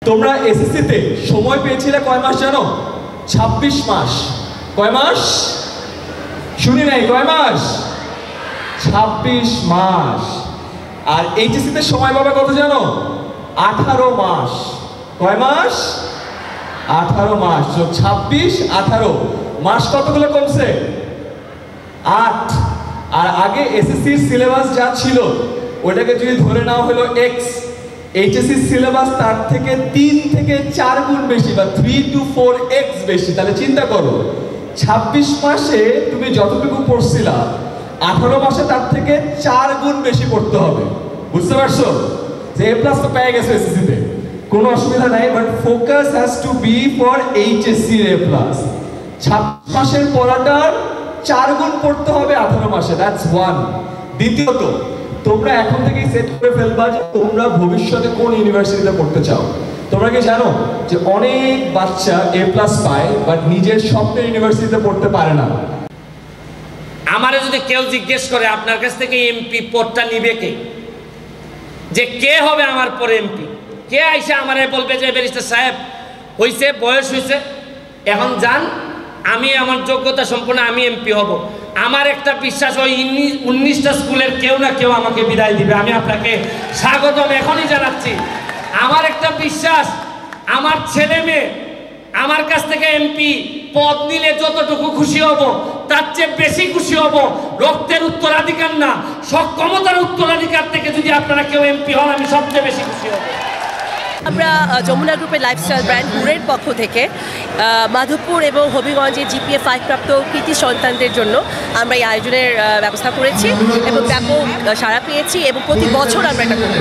তোমরা এসএসসিতে সময় পেয়েছিলে কয় মাস জানো? 26 মাস। কয় মাস? শুনি নাই, কয় মাস? 26 মাস। আর এইচএসসিতে সময় পাবে কত জানো? 18 মাস। কয় মাস? 18 মাস। 26 18 মাস কতগুলো কমছে? 8। আর আগে এসএসসির সিলেবাস যা ছিল ওটাকে যদি ধরে নাও হলো x, এইচএসসির সিলেবাস তার থেকে 3 থেকে 4 গুণ বেশি বা 3 to 4x বেশি। তাহলে চিন্তা করো 26 মাসে তুমি যতটুকু পড়ছিলা 18 মাসে তার থেকে 4 গুণ বেশি পড়তে হবে। বুঝতে পারছো? যে এ প্লাস তো পেয়ে গেছে এসএসসিতে, কোনো অসুবিধা নাই, but focus has to be for HSC A plus. 26 মাসের পড়াটার 4 গুণ পড়তে হবে 18 মাসে, দ্যাটস ওয়ান। দ্বিতীয়ত, তোমরা এখন থেকেই সেট করে ফেলবা যে তোমরা ভবিষ্যতে কোন ইউনিভার্সিটিতে পড়তে চাও। তোমরা কি জানো যে অনেক বাচ্চা এ প্লাস পায় বাট নিজের স্বপ্নের ইউনিভার্সিটিতে পড়তে পারে না? আমারে যদি কেউ জিজ্ঞেস করে আপনার কাছ থেকে এমপি পদটা নিবে কে, যে কে হবে আমার পরে এমপি, কে আইসা আমারে বলবে যে ব্যারিস্টার সাহেব হইছে, বয়স হইছে, এখন যান, আমি আমার যোগ্যতা সম্পন্ন আমি এমপি হব, আমার একটা বিশ্বাস ওই 19টা স্কুলের কেউ না কেউ আমাকে বিদায় দিবে। আমি আপনাকে স্বাগতম এখনই জানাচ্ছি। আমার একটা বিশ্বাস, আমার ছেলে মেয়ে আমার কাছ থেকে এমপি পদ নিলে যতটুকু খুশি হব তার চেয়ে বেশি খুশি হব। রক্তের উত্তরাধিকার না, সক্ষমতার উত্তরাধিকার থেকে যদি আপনারা কেউ এমপি হন আমি সবচেয়ে বেশি খুশি হব। আমরা যমুনা গ্রুপের লাইফস্টাইল ব্র্যান্ড হুরের পক্ষ থেকে মাধবপুর এবং হবিগঞ্জে GPA 5 প্রাপ্ত কৃতি সন্তানদের জন্য আমরা এই আয়োজনের ব্যবস্থা করেছি এবং ব্যাপক সাড়া পেয়েছি এবং প্রতি বছর আমরা এটা করি।